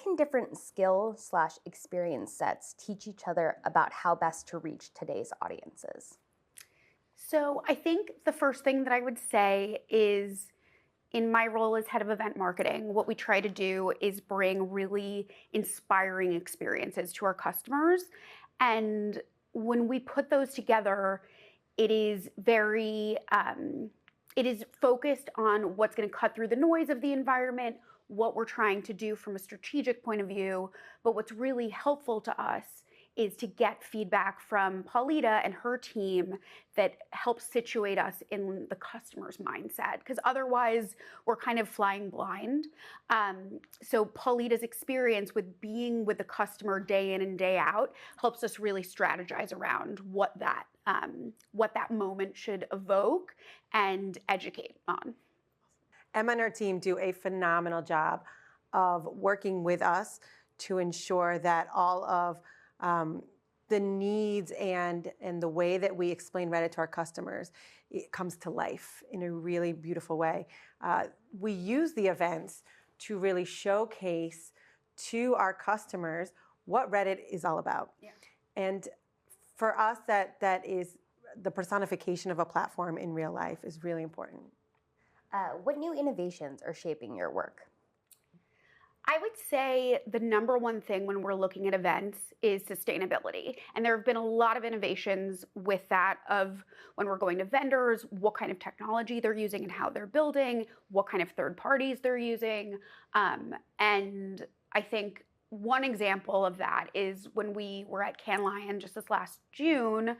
can different skill/experience sets teach each other about how best to reach today's audiences? So I think the first thing that I would say is, in my role as head of event marketing, what we try to do is bring really inspiring experiences to our customers. And when we put those together, it is it is focused on what's going to cut through the noise of the environment, what we're trying to do from a strategic point of view. But what's really helpful to us is to get feedback from Paulita and her team that helps situate us in the customer's mindset, because otherwise we're kind of flying blind. So Paulita's experience with being with the customer day in and day out helps us really strategize around what that moment should evoke and educate on. Emma and her team do a phenomenal job of working with us to ensure that all of the needs and the way that we explain Reddit to our customers, it comes to life in a really beautiful way. We use the events to really showcase to our customers what Reddit is all about. Yeah. And for us, that is the personification of a platform in real life is really important. What new innovations are shaping your work? I would say the number one thing when we're looking at events is sustainability. And there have been a lot of innovations with that, of when we're going to vendors, what kind of technology they're using and how they're building, what kind of third parties they're using. And I think one example of that is when we were at Cannes Lion just this last June,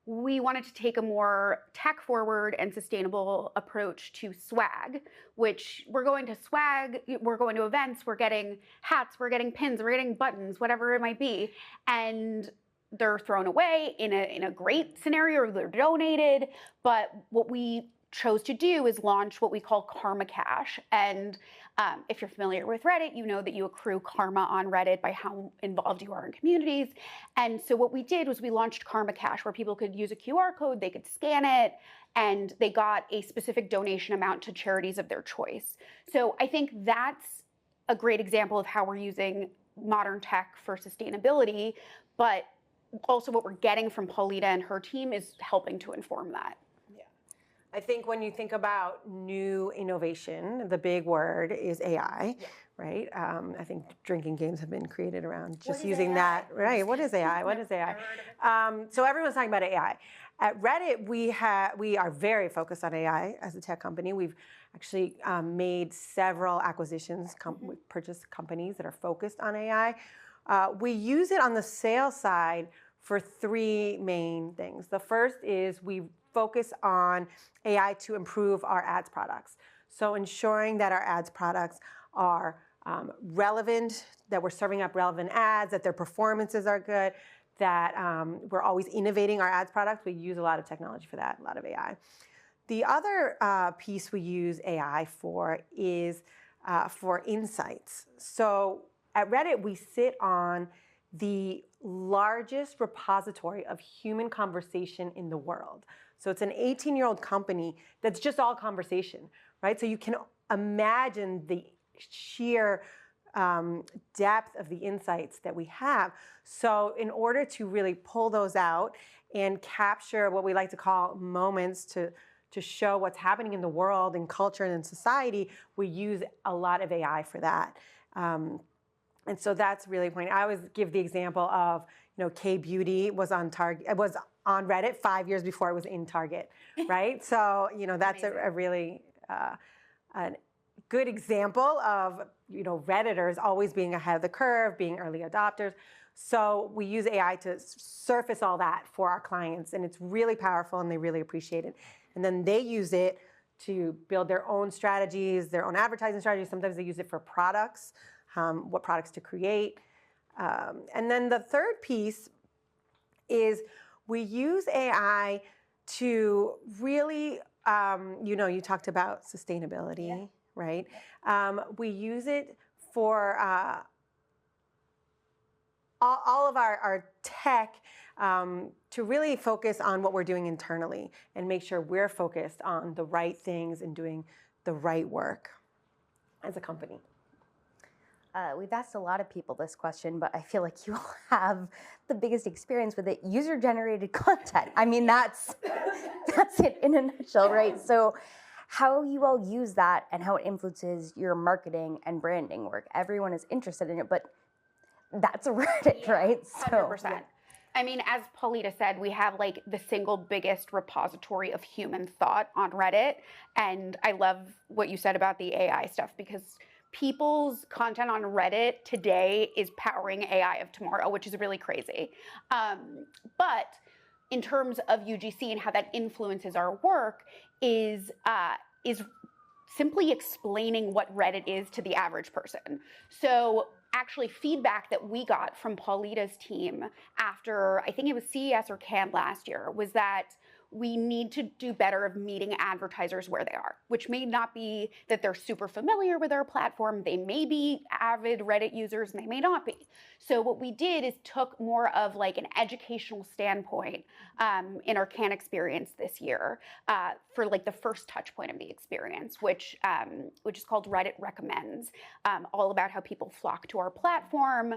we wanted to take a more tech-forward and sustainable approach to swag, which we're going to events, we're getting hats, we're getting pins, we're getting buttons, whatever it might be, and they're thrown away in a great scenario, or they're donated. But what we chose to do is launch what we call Karma Cash. And if you're familiar with Reddit, you know that you accrue karma on Reddit by how involved you are in communities. And so what we did was we launched Karma Cash, where people could use a QR code, they could scan it, and they got a specific donation amount to charities of their choice. So I think that's a great example of how we're using modern tech for sustainability, but also what we're getting from Paulita and her team is helping to inform that. I think when you think about new innovation, the big word is AI, yeah. Right? I think drinking games have been created around just using AI? That. Right? What is AI? What is AI? So everyone's talking about AI. At Reddit, we are very focused on AI as a tech company. We've actually made several acquisitions, we've purchased companies that are focused on AI. We use it on the sales side for three main things. The first is we focus on AI to improve our ads products. So ensuring that our ads products are relevant, that we're serving up relevant ads, that their performances are good, that we're always innovating our ads products. We use a lot of technology for that, a lot of AI. The other piece we use AI for is for insights. So at Reddit, we sit on the largest repository of human conversation in the world. So it's an 18-year-old company that's just all conversation, right? So you can imagine the sheer depth of the insights that we have. So in order to really pull those out and capture what we like to call moments to show what's happening in the world and culture and in society, we use a lot of AI for that. And so that's really important. I always give the example of, K-beauty was on Target. It was on Reddit 5 years before it was in Target, right? So, that's a really a good example of, Redditors always being ahead of the curve, being early adopters. So we use AI to surface all that for our clients, and it's really powerful, and they really appreciate it. And then they use it to build their own strategies, their own advertising strategies. Sometimes they use it for products, what products to create. And then the third piece is we use AI to really, you talked about sustainability, yeah. Right? We use it for all of our tech to really focus on what we're doing internally and make sure we're focused on the right things and doing the right work as a company. We've asked a lot of people this question, but I feel like you all have the biggest experience with it. User-generated content. I mean, that's it in a nutshell, right? So how you all use that and how it influences your marketing and branding work. Everyone is interested in it, but that's Reddit, right? So 100%. I mean, as Paulita said, we have like the single biggest repository of human thought on Reddit. And I love what you said about the AI stuff, because people's content on Reddit today is powering AI of tomorrow, which is really crazy. But in terms of UGC and how that influences our work is simply explaining what Reddit is to the average person. So actually feedback that we got from Paulita's team after, I think it was CES or Cannes last year, was that we need to do better of meeting advertisers where they are, which may not be that they're super familiar with our platform. They may be avid Reddit users and they may not be. So what we did is took more of like an educational standpoint in our Cannes experience this year for like the first touch point of the experience, which is called Reddit Recommends, all about how people flock to our platform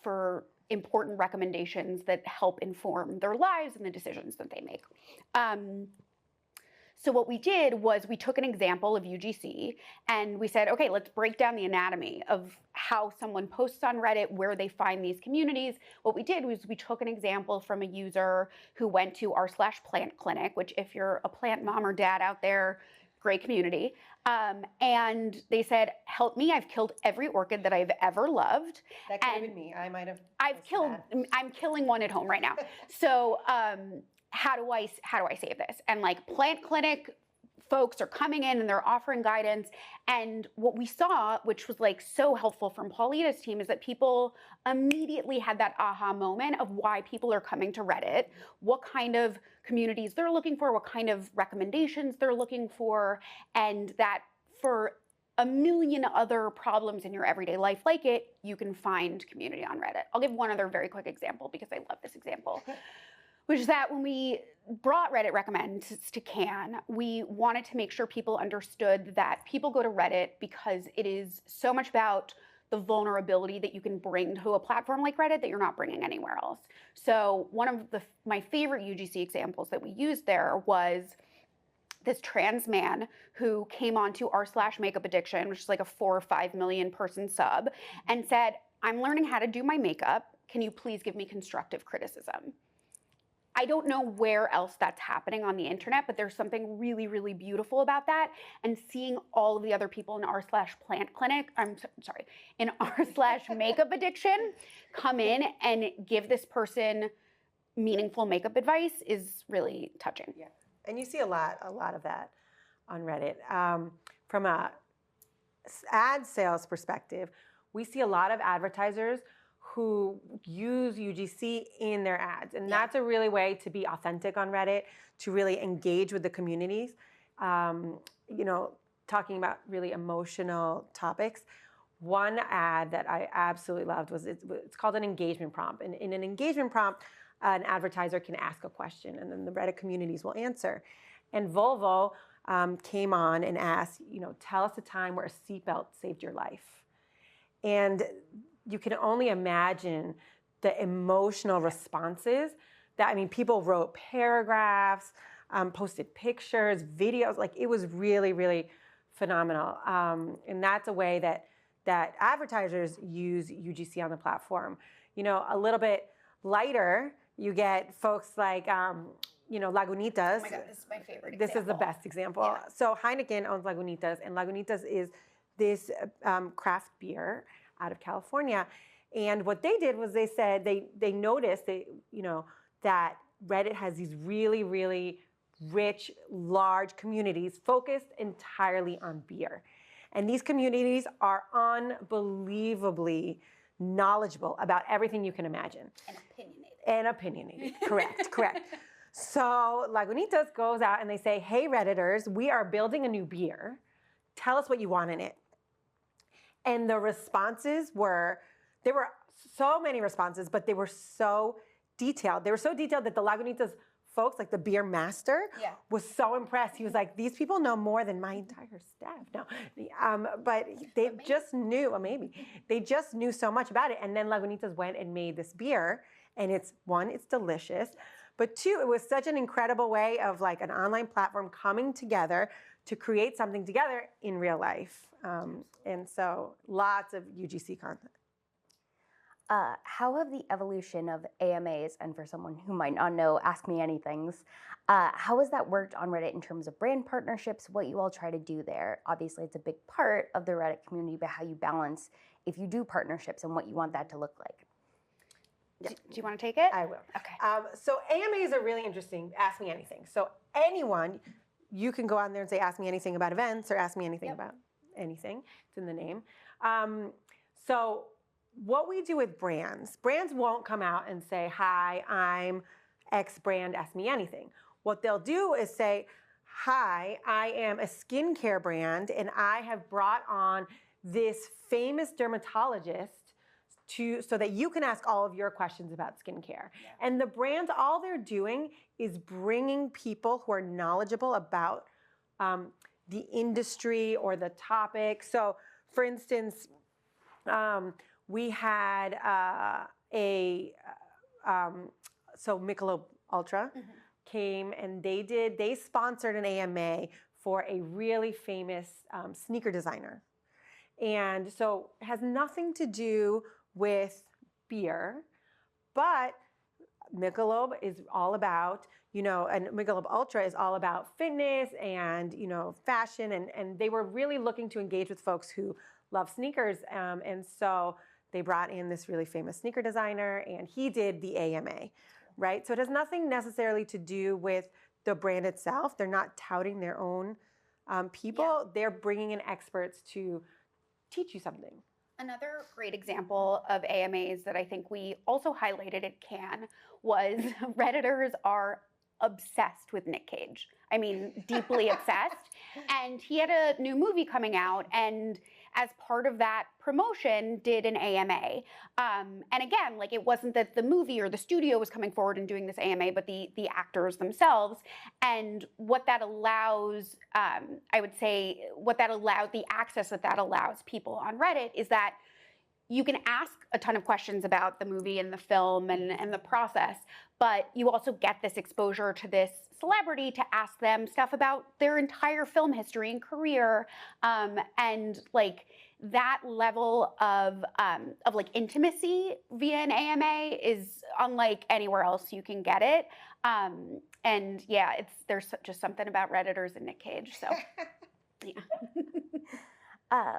for important recommendations that help inform their lives and the decisions that they make. So what we did was we took an example of UGC and we said, okay, let's break down the anatomy of how someone posts on Reddit, where they find these communities. What we did was we took an example from a user who went to r/plant clinic, which if you're a plant mom or dad out there, great community. And they said, help me, I've killed every orchid that I've ever loved. That could have been me. I might have. I'm killing one at home right now. So how do I save this? And like plant clinic folks are coming in and they're offering guidance. And what we saw, which was like so helpful from Paulita's team, is that people immediately had that aha moment of why people are coming to Reddit, what kind of communities they're looking for, what kind of recommendations they're looking for, and that for a million other problems in your everyday life like it, you can find community on Reddit. I'll give one other very quick example because I love this example. Which is that when we brought Reddit Recommends to Cannes, we wanted to make sure people understood that people go to Reddit because it is so much about the vulnerability that you can bring to a platform like Reddit that you're not bringing anywhere else. So one of my favorite UGC examples that we used there was this trans man who came onto r/makeup addiction, which is like a 4 or 5 million person sub, and said, I'm learning how to do my makeup. Can you please give me constructive criticism? I don't know where else that's happening on the internet, but there's something really, really beautiful about that. And seeing all of the other people in r/plant clinic, in r/makeup addiction come in and give this person meaningful makeup advice is really touching. Yeah, and you see a lot of that on Reddit. From a ad sales perspective, we see a lot of advertisers who use UGC in their ads. And that's a really way to be authentic on Reddit, to really engage with the communities. Talking about really emotional topics. One ad that I absolutely loved was, it's called an engagement prompt. And in an engagement prompt, an advertiser can ask a question and then the Reddit communities will answer. And Volvo came on and asked, tell us a time where a seatbelt saved your life. And you can only imagine the emotional responses people wrote paragraphs, posted pictures, videos, like it was really, really phenomenal. And that's a way that advertisers use UGC on the platform. A little bit lighter, you get folks like, Lagunitas. Oh my God, this is my favorite This is the best example. Yeah. So Heineken owns Lagunitas, and Lagunitas is this craft beer out of California. And what they did was they said they noticed that Reddit has these really, really rich, large communities focused entirely on beer. And these communities are unbelievably knowledgeable about everything you can imagine. And opinionated. Correct. So Lagunitas goes out and they say, hey, Redditors, we are building a new beer. Tell us what you want in it. And the responses there were so many responses, but they were so detailed. They were so detailed that the Lagunitas folks, like the beer master, Yeah. was so impressed. He was like, these people know more than my entire staff. No, but they just knew, maybe, they just knew so much about it. And then Lagunitas went and made this beer, and it's delicious. But two, it was such an incredible way of like an online platform coming together to create something together in real life. And so lots of UGC content. How have the evolution of AMAs, and for someone who might not know, Ask Me Anythings, how has that worked on Reddit in terms of brand partnerships, what you all try to do there? Obviously, it's a big part of the Reddit community, but how you balance if you do partnerships and what you want that to look like. Do you want to take it? I will. Okay. So AMAs are really interesting. Ask me anything. So anyone, you can go on there and say, ask me anything about events or ask me anything about anything. It's in the name. So what we do with brands won't come out and say, hi, I'm X brand, ask me anything. What they'll do is say, hi, I am a skincare brand and I have brought on this famous dermatologist so that you can ask all of your questions about skincare. Yeah. And the brands, all they're doing is bringing people who are knowledgeable about the industry or the topic. So for instance, we had so Michelob Ultra came and they sponsored an AMA for a really famous sneaker designer. And so it has nothing to do with beer, but Michelob is all about, and Michelob Ultra is all about fitness and, fashion. And they were really looking to engage with folks who love sneakers. And so they brought in this really famous sneaker designer and he did the AMA, right? So it has nothing necessarily to do with the brand itself. They're not touting their own people. Yeah. They're bringing in experts to teach you something. Another great example of AMAs that I think we also highlighted at Cannes was Redditors are obsessed with Nick Cage. I mean, deeply obsessed. And he had a new movie coming out, and as part of that promotion, did an AMA. And again, like it wasn't that the movie or the studio was coming forward and doing this AMA, but the actors themselves. And what that allows, I would say, the access that allows people on Reddit is that you can ask a ton of questions about the movie and the film and the process, but you also get this exposure to this celebrity to ask them stuff about their entire film history and career, and like that level of like intimacy via an AMA is unlike anywhere else you can get it. And yeah, there's just something about Redditors and Nick Cage. So yeah.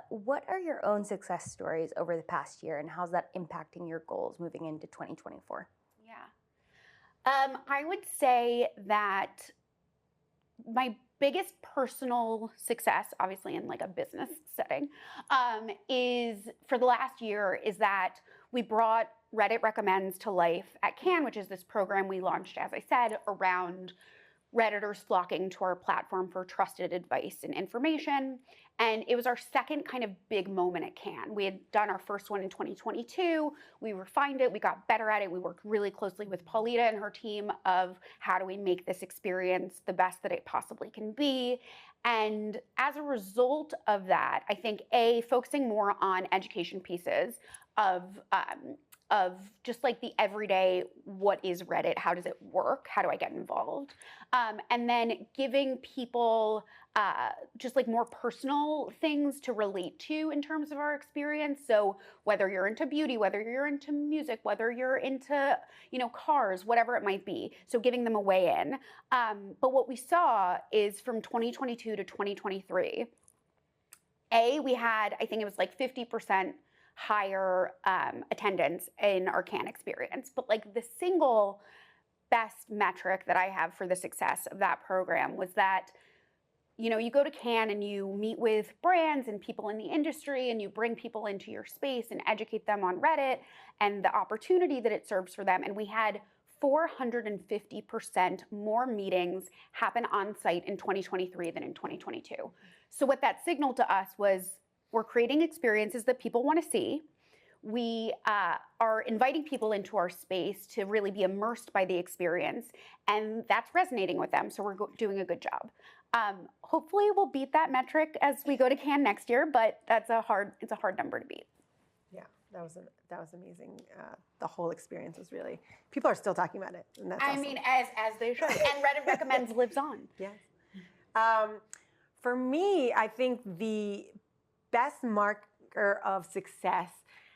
What are your own success stories over the past year, and how's that impacting your goals moving into 2024? Yeah. I would say that my biggest personal success, obviously in like a business setting, is for the last year is that we brought Reddit Recommends to life at Cannes, which is this program we launched, as I said, around Redditors flocking to our platform for trusted advice and information. And it was our second kind of big moment at Cannes. We had done our first one in 2022. We refined it. We got better at it. We worked really closely with Paulita and her team of how do we make this experience the best that it possibly can be. And as a result of that, I think focusing more on education pieces of just like the everyday, what is Reddit? How does it work? How do I get involved? And then giving people just like more personal things to relate to in terms of our experience. So whether you're into beauty, whether you're into music, whether you're into, cars, whatever it might be. So giving them a way in. But what we saw is from 2022 to 2023, we had, I think it was like 50% higher attendance in our Cannes experience. But like the single best metric that I have for the success of that program was that, you go to Cannes and you meet with brands and people in the industry and you bring people into your space and educate them on Reddit and the opportunity that it serves for them. And we had 450% more meetings happen on site in 2023 than in 2022. So what that signaled to us was we're creating experiences that people want to see. we are inviting people into our space to really be immersed by the experience, and that's resonating with them. So we're doing a good job. Hopefully, we'll beat that metric as we go to Cannes next year, but it's a hard number to beat. Yeah, that was amazing. The whole experience was really. People are still talking about it, and that's awesome. I mean, as they should. And Reddit Recommends lives on. Yes. For me, I think the best marker of success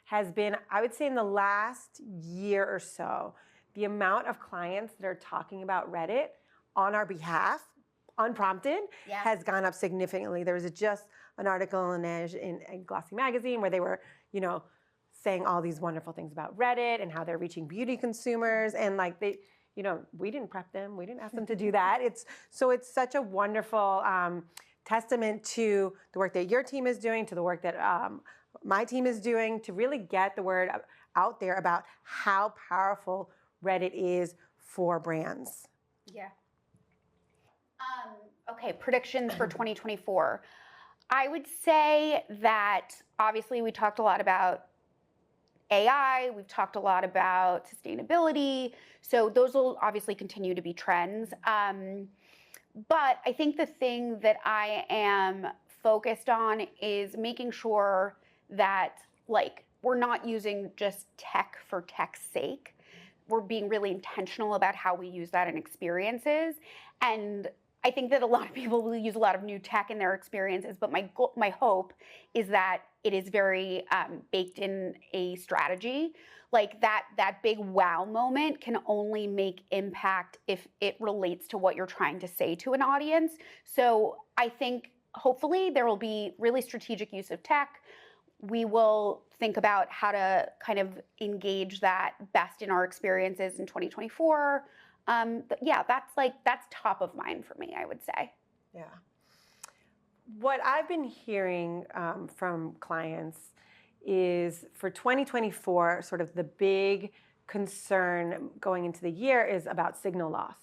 has been, I would say, in the last year or so, the amount of clients that are talking about Reddit on our behalf, unprompted, has gone up significantly. There was just an article in Glossy magazine where they were, saying all these wonderful things about Reddit and how they're reaching beauty consumers, and like we didn't prep them, we didn't ask them to do that. It's such a wonderful testament to the work that your team is doing, to the work that my team is doing, to really get the word out there about how powerful Reddit is for brands. Yeah. Okay, predictions for 2024. I would say that obviously we talked a lot about AI, we've talked a lot about sustainability, so those will obviously continue to be trends. But I think the thing that I am focused on is making sure that we're not using just tech for tech's sake. We're being really intentional about how we use that in experiences. And I think that a lot of people will use a lot of new tech in their experiences, but my hope is that it is very baked in a strategy. Like that big wow moment can only make impact if it relates to what you're trying to say to an audience. So I think hopefully there will be really strategic use of tech. We will think about how to kind of engage that best in our experiences in 2024. But yeah, that's top of mind for me, I would say. Yeah. What I've been hearing from clients is for 2024, sort of the big concern going into the year is about signal loss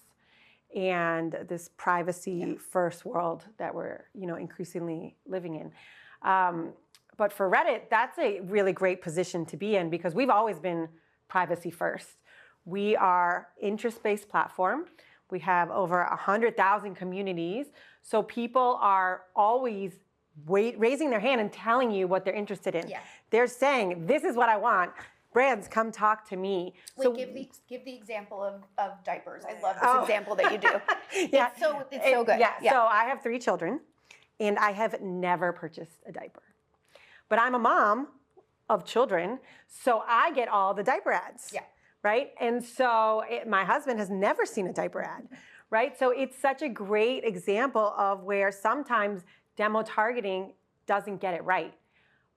and this privacy first world that we're increasingly living in. But for Reddit, that's a really great position to be in because we've always been privacy first. We are interest-based platform. We have over 100,000 communities. So people are always raising their hand and telling you what they're interested in. Yeah. They're saying, this is what I want. Brands, come talk to me. Wait, so give the example of diapers. I love this example that you do. Yeah. It's so good. Yeah. So I have 3 children, and I have never purchased a diaper. But I'm a mom of children, so I get all the diaper ads. Yeah. Right? And so my husband has never seen a diaper ad, right? So it's such a great example of where sometimes demo targeting doesn't get it right.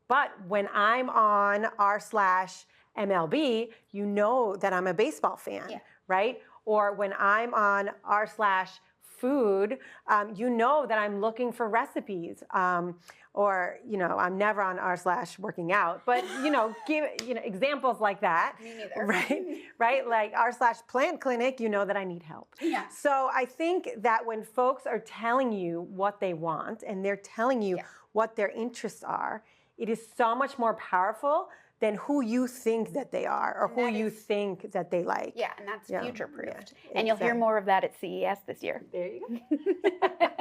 But when I'm on r/MLB, you know that I'm a baseball fan, right? Or when I'm on r/food, you know that I'm looking for recipes. Or, I'm never on r/working out, but, give, examples like that. Me neither. Right? Like r/plant clinic, you know that I need help. Yeah. So I think that when folks are telling you what they want and they're telling you what their interests are, it is so much more powerful than who you think that they are or who you think that they like. Yeah, and that's future-proofed. Yeah, and you'll hear more of that at CES this year. There you go.